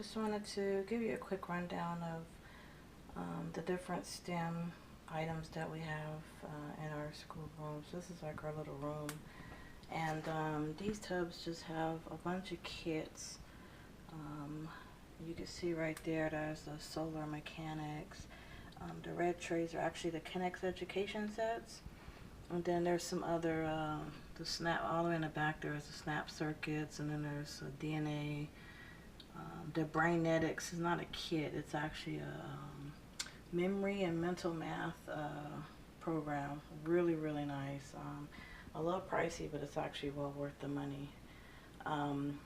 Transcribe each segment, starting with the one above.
Just wanted to give you a quick rundown of the different STEM items that we have in our school rooms. This is like our little room, and these tubs just have a bunch of kits. Um, you can see right there, there's the solar mechanics. The red trays are actually the Connect education sets, and then there's some other, the snap, all the way in the back there's the snap circuits, and then there's a DNA. The Brainetics is not a kit, it's actually a memory and mental math program. Really, really nice. A little pricey, but it's actually well worth the money. Um,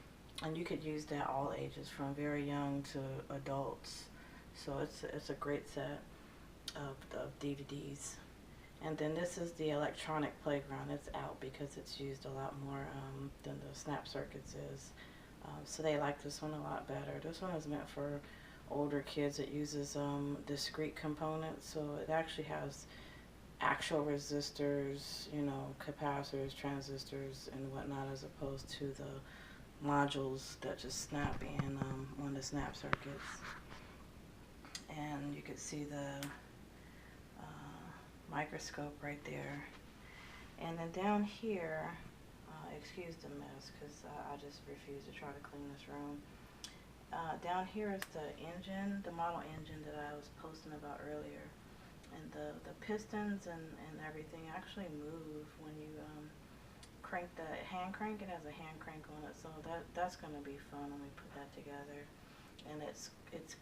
and you could use that all ages, from very young to adults. So it's a great set of DVDs. And then this is the electronic playground. It's out because it's used a lot more than the snap circuits is. So they like this one a lot better. This one is meant for older kids. It uses discrete components, so it actually has actual resistors, you know, capacitors, transistors, and whatnot, as opposed to the modules that just snap in on the snap circuits. And you can see the microscope right there. And then down here, excuse the mess because I just refuse to try to clean this room. Down here is the engine, the model engine that I was posting about earlier. And the pistons and everything actually move when you crank the hand crank. It has a hand crank on it, so that's going to be fun when we put that together. And it's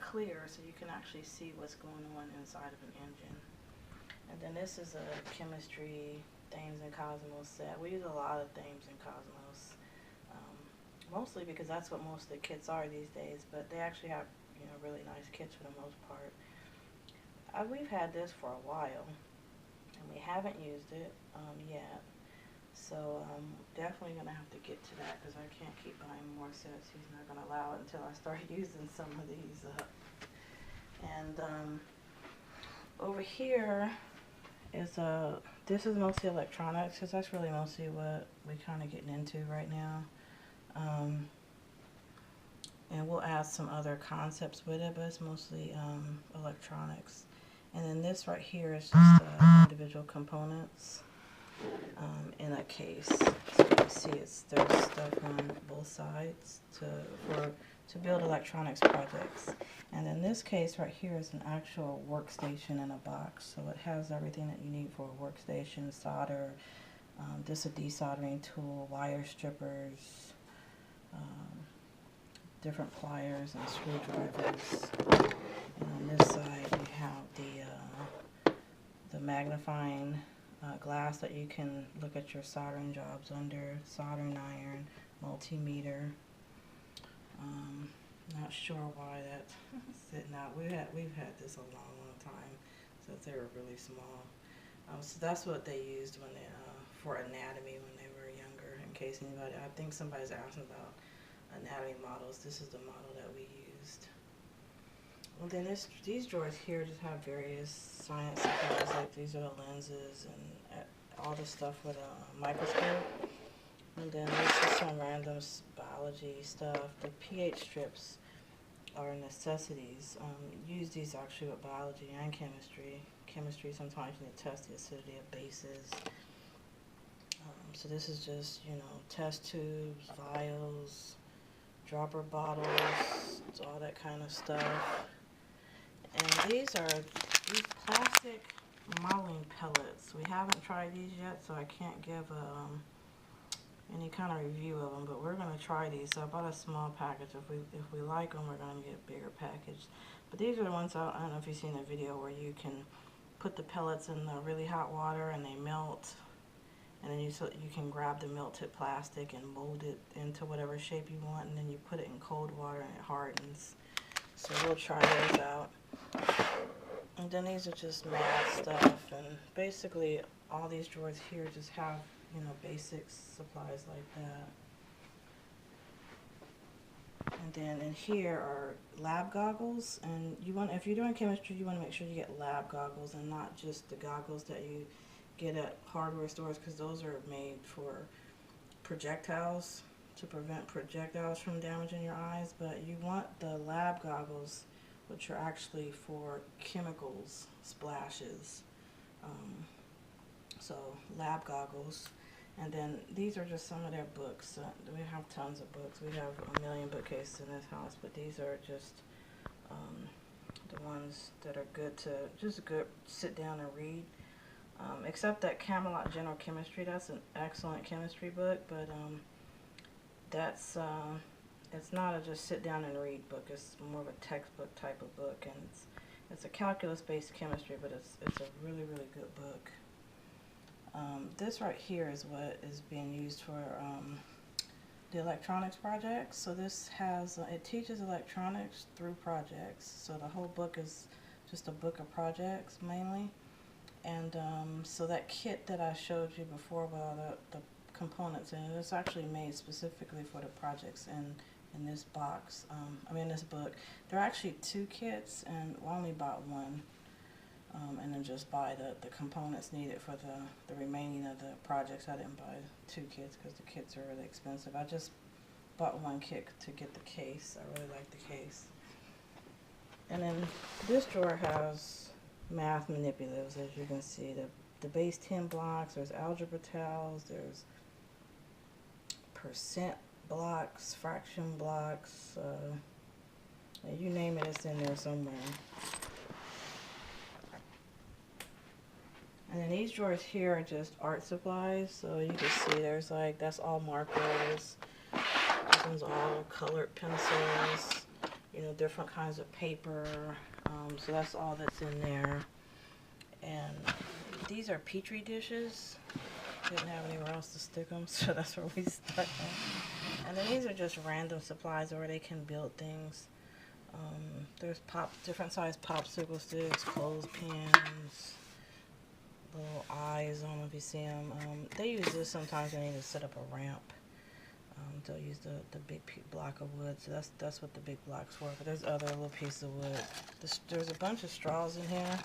clear, so you can actually see what's going on inside of an engine. And then this is a chemistry Thames and Cosmos set. We use a lot of Thames and Cosmos, mostly because that's what most of the kits are these days, but they actually have, you know, really nice kits for the most part. We've had this for a while, and we haven't used it yet. So definitely going to have to get to that because I can't keep buying more sets. He's not going to allow it until I start using some of these up. And over here is this is mostly electronics because that's really mostly what we're kind of getting into right now. And we'll add some other concepts with it, but it's mostly electronics. And then this right here is just individual components in a case. So you can see there's stuff on both sides to build electronics projects. And in this case right here is an actual workstation in a box. So it has everything that you need for a workstation: solder, this is a desoldering tool, wire strippers, different pliers and screwdrivers. And on this side we have the magnifying glass that you can look at your soldering jobs under, soldering iron, multimeter. Not sure why that's sitting out. We've had this a long time since they were really small. So that's what they used when they for anatomy when they were younger. In case anybody, I think somebody's asking about anatomy models. This is the model that we used. Well, then these drawers here just have various science supplies, like these are the lenses and all the stuff with a microscope. And then there's just some random biology stuff. The pH strips are necessities. Use these actually with biology and chemistry. Chemistry, sometimes you need to test the acidity of bases. So this is just, you know, test tubes, vials, dropper bottles, all that kind of stuff. And these plastic modeling pellets. We haven't tried these yet, so I can't give any kind of review of them, but we're going to try these. So I bought a small package. If we like them, we're going to get a bigger package. But these are the ones, I don't know if you've seen the video where you can put the pellets in the really hot water and they melt, and then you can grab the melted plastic and mold it into whatever shape you want, and then you put it in cold water and it hardens. So we'll try those out. And then these are just math stuff, and basically all these drawers here just have, you know, basic supplies like that. And then in here are lab goggles, and if you're doing chemistry, you want to make sure you get lab goggles and not just the goggles that you get at hardware stores, because those are made for projectiles. to prevent projectiles from damaging your eyes, but you want the lab goggles, which are actually for chemicals splashes. So lab goggles. And then these are just some of their books. We have tons of books. We have a million bookcases in this house, but these are just the ones that are good to just good sit down and read. Except that Camelot General Chemistry, that's an excellent chemistry book, but that's it's not a just sit down and read book. It's more of a textbook type of book, and it's a calculus-based chemistry, but it's a really good book. This right here is what is being used for the electronics projects. So this has it teaches electronics through projects. So the whole book is just a book of projects mainly. And so that kit that I showed you before with all the components in it, it's actually made specifically for the projects in this box. I mean this book. There are actually 2 kits, and I only bought one. And then just buy the components needed for the remaining of the projects. I didn't buy 2 kits because the kits are really expensive. I just bought 1 kit to get the case. I really like the case. And then this drawer has math manipulatives, as you can see. The base 10 blocks, there's algebra tiles, there's percent blocks, fraction blocks, you name it, it's in there somewhere. And then these drawers here are just art supplies, so you can see there's like, that's all markers, this one's all colored pencils, you know, different kinds of paper, so that's all that's in there. And these are Petri dishes, didn't have anywhere else to stick them, so that's where we stuck them. And then these are just random supplies where they can build things. There's different size popsicle sticks, clothespins, little eyes, I don't know if you see them. They use this sometimes when they need to set up a ramp. They'll use the big block of wood, so that's what the big blocks were. But there's other little pieces of wood. There's a bunch of straws in here.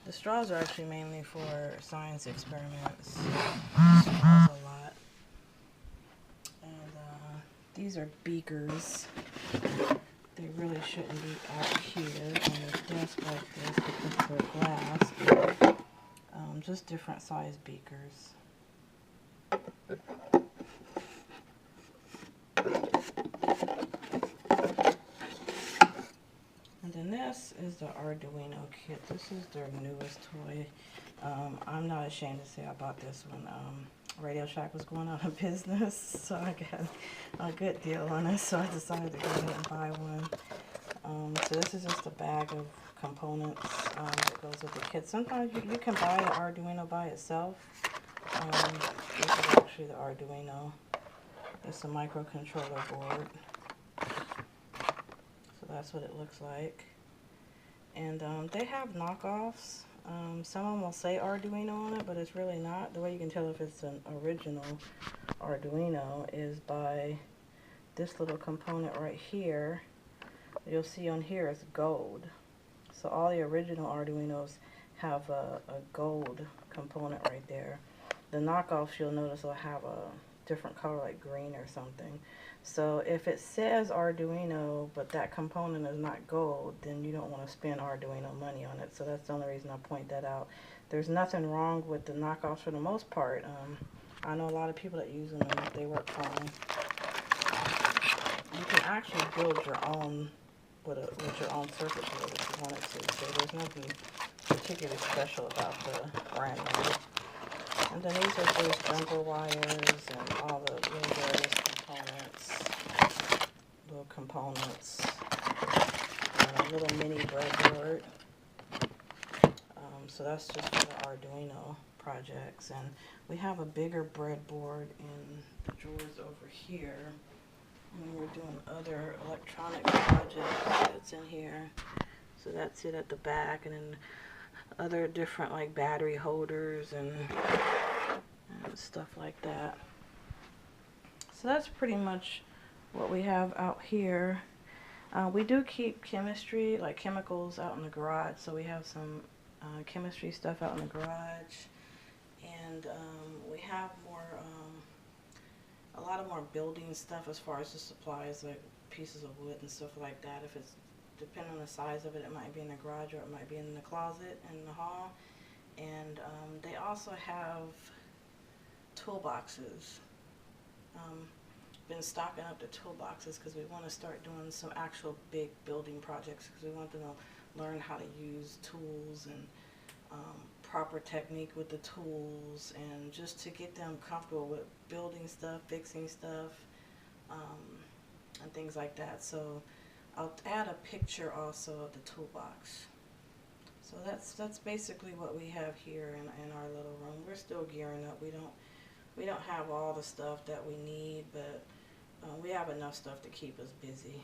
The straws are actually mainly for science experiments. Straws a lot. And these are beakers. They really shouldn't be out here on a desk like this because they're glass. Just different size beakers. And then this is the Arduino kit. This is their newest toy. I'm not ashamed to say I bought this when Radio Shack was going out of business, so I got a good deal on it, so I decided to go ahead and buy one. So this is just a bag of components that goes with the kit. Sometimes you can buy the Arduino by itself. This is actually the Arduino. It's a microcontroller board. So that's what it looks like. And they have knockoffs. Some of them will say Arduino on it, but it's really not. The way you can tell if it's an original Arduino is by this little component right here. You'll see on here is gold. So all the original Arduinos have a gold component right there. The knockoffs, you'll notice, will have a different color, like green or something. So if it says Arduino, but that component is not gold, then you don't want to spend Arduino money on it. So that's the only reason I point that out. There's nothing wrong with the knockoffs for the most part. I know a lot of people that use them and they work fine. You can actually build your own with your own circuit board if you wanted to. So there's nothing particularly special about the brand new. And then these are just jumper wires and all the little various components. And a little mini breadboard. So that's just for the Arduino projects. And we have a bigger breadboard in the drawers over here. And we're doing other electronic projects that's in here. So that's it at the back, and then other different like battery holders and stuff like that. So that's pretty much what we have out here. We do keep chemistry, like chemicals, out in the garage. So we have some chemistry stuff out in the garage, and we have more a lot of more building stuff as far as the supplies, like pieces of wood and stuff like that. If it's, depending on the size of it, it might be in the garage or it might be in the closet in the hall. And they also have toolboxes. Been stocking up the toolboxes because we want to start doing some actual big building projects, because we want them to learn how to use tools and proper technique with the tools, and just to get them comfortable with building stuff, fixing stuff, and things like that. So I'll add a picture also of the toolbox. So that's basically what we have here in our little room. We're still gearing up. We don't have all the stuff that we need, but we have enough stuff to keep us busy.